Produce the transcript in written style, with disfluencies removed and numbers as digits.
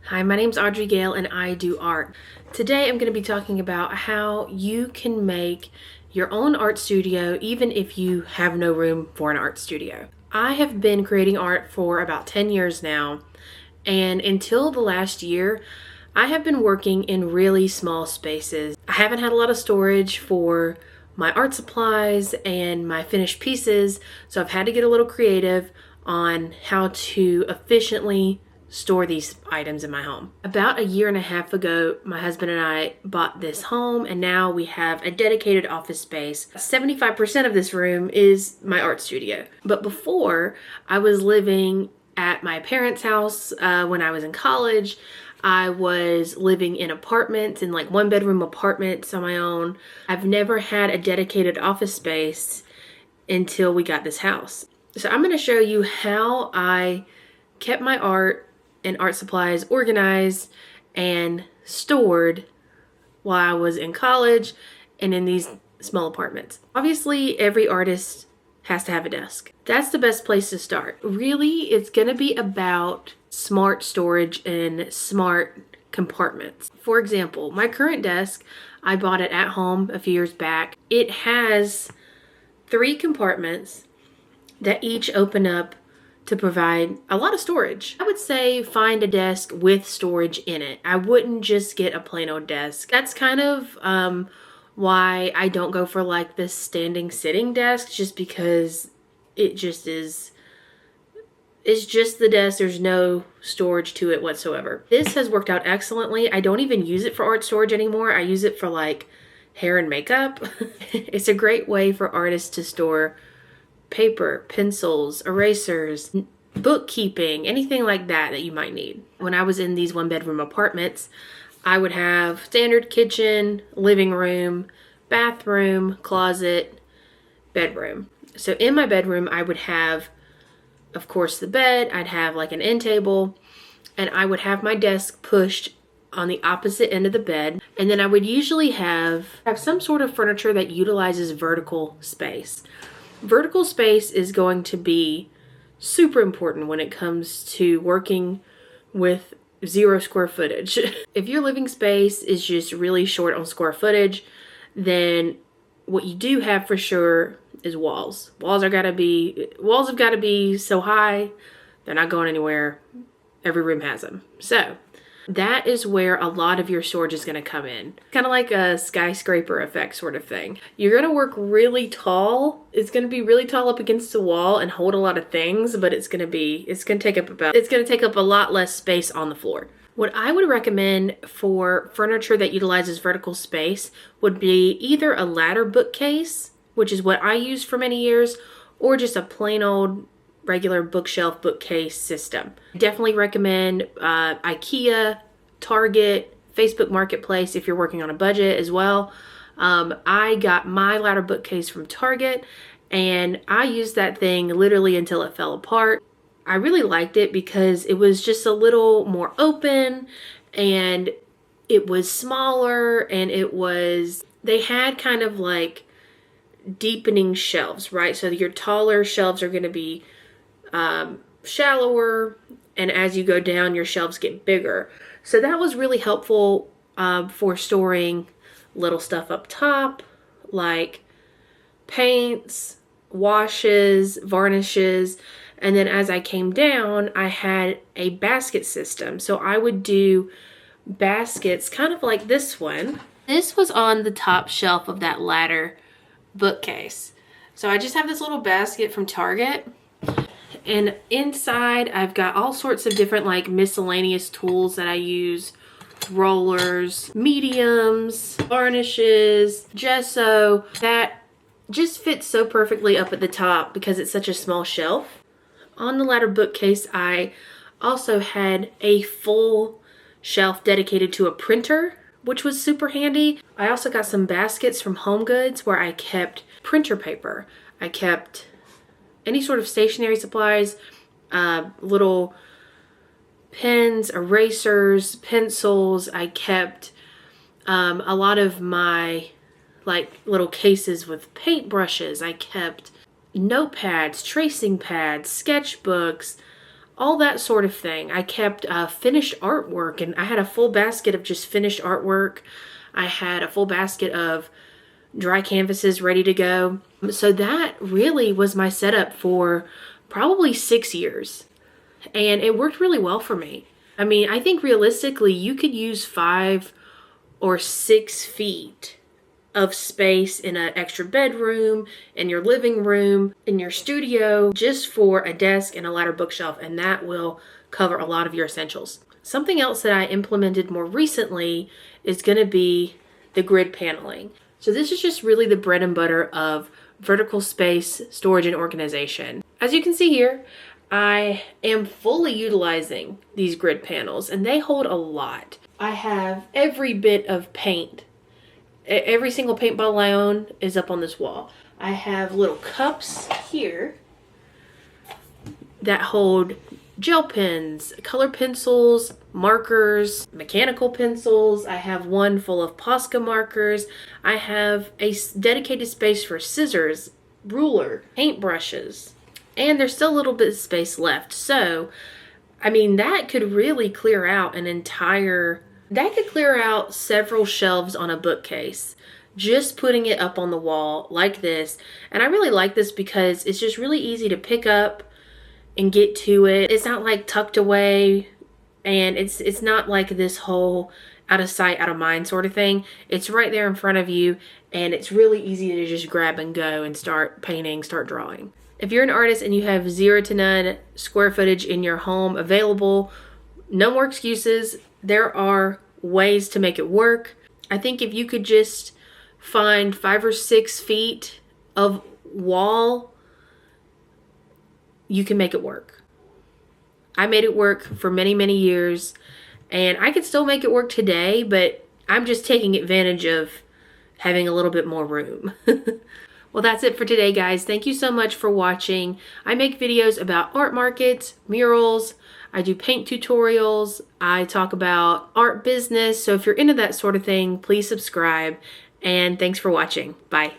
Hi, my name's Audrey Gale and I do art. Today I'm going to be talking about how you can make your own art studio even if you have no room for an art studio. I have been creating art for about 10 years now, and until the last year I have been working in really small spaces. I haven't had a lot of storage for my art supplies and my finished pieces, so I've had to get a little creative on how to efficiently store these items in my home. About a year and a half ago, my husband and I bought this home, and now we have a dedicated office space. 75% of this room is my art studio. But before, I was living at my parents' house when I was in college. I was living in apartments, in like one-bedroom apartments on my own. I've never had a dedicated office space until we got this house. So I'm going to show you how I kept my art and art supplies organized and stored while I was in college and in these small apartments. Obviously, every artist has to have a desk. That's the best place to start. Really, it's gonna be about smart storage and smart compartments. For example, my current desk, I bought it at home a few years back. It has 3 compartments that each open up to provide a lot of storage. I would say find a desk with storage in it. I wouldn't just get a plain old desk. That's kind of why I don't go for like this standing sitting desk, just because it just is, it's just the desk. There's no storage to it whatsoever. This has worked out excellently. I don't even use it for art storage anymore. I use it for like hair and makeup. It's a great way for artists to store paper, pencils, erasers, bookkeeping, anything like that you might need. When I was in these one-bedroom apartments, I would have standard kitchen, living room, bathroom, closet, bedroom. So in my bedroom, I would have, of course, the bed. I'd have like an end table, and I would have my desk pushed on the opposite end of the bed. And then I would usually have some sort of furniture that utilizes vertical space. Vertical space is going to be super important when it comes to working with 0 square footage. If your living space is just really short on square footage, then what you do have for sure is walls. Walls have got to be so high, they're not going anywhere. Every room has them. So that is where a lot of your storage is going to come in. Kind of like a skyscraper effect sort of thing. You're going to work really tall. It's going to be really tall up against the wall and hold a lot of things, but it's going to take up a lot less space on the floor. What I would recommend for furniture that utilizes vertical space would be either a ladder bookcase, which is what I used for many years, or just a plain old regular bookshelf bookcase system. Definitely recommend IKEA, Target, Facebook Marketplace if you're working on a budget as well. I got my ladder bookcase from Target, and I used that thing literally until it fell apart. I really liked it because it was just a little more open, and it was smaller, and they had kind of like deepening shelves, right? So your taller shelves are going to be shallower, and as you go down, your shelves get bigger. So that was really helpful for storing little stuff up top, like paints, washes, varnishes. And then as I came down, I had a basket system. So I would do baskets kind of like this one. This was on the top shelf of that ladder bookcase. So I just have this little basket from Target. And inside, I've got all sorts of different like miscellaneous tools that I use. Rollers, mediums, varnishes, gesso. That just fits so perfectly up at the top because it's such a small shelf. On the ladder bookcase, I also had a full shelf dedicated to a printer, which was super handy. I also got some baskets from Home Goods where I kept printer paper. I kept any sort of stationery supplies, little pens, erasers, pencils. I kept a lot of my like little cases with paintbrushes. I kept notepads, tracing pads, sketchbooks, all that sort of thing. I kept finished artwork, and I had a full basket of just finished artwork. I had a full basket of dry canvases ready to go. So that really was my setup for probably 6 years. And it worked really well for me. I mean, I think realistically, you could use 5 or 6 feet of space in an extra bedroom, in your living room, in your studio, just for a desk and a ladder bookshelf, and that will cover a lot of your essentials. Something else that I implemented more recently is going to be the grid paneling. So this is just really the bread and butter of vertical space storage and organization. As you can see here, I am fully utilizing these grid panels, and they hold a lot. I have every bit of paint. Every single paint bottle I own is up on this wall. I have little cups here that hold gel pens, color pencils, markers, mechanical pencils. I have one full of Posca markers. I have a dedicated space for scissors, ruler, paint brushes, and there's still a little bit of space left. So, I mean, that could really clear out several shelves on a bookcase, just putting it up on the wall like this. And I really like this because it's just really easy to pick up and get to it. It's not like tucked away, and it's not like this whole out of sight, out of mind sort of thing. It's right there in front of you, and it's really easy to just grab and go and start painting, start drawing. If you're an artist and you have 0 to none square footage in your home available, no more excuses. There are ways to make it work. I think if you could just find 5 or 6 feet of wall, you can make it work. I made it work for many, many years, and I could still make it work today, but I'm just taking advantage of having a little bit more room. Well, that's it for today, guys. Thank you so much for watching. I make videos about art markets, murals. I do paint tutorials. I talk about art business. So if you're into that sort of thing, please subscribe. And thanks for watching. Bye.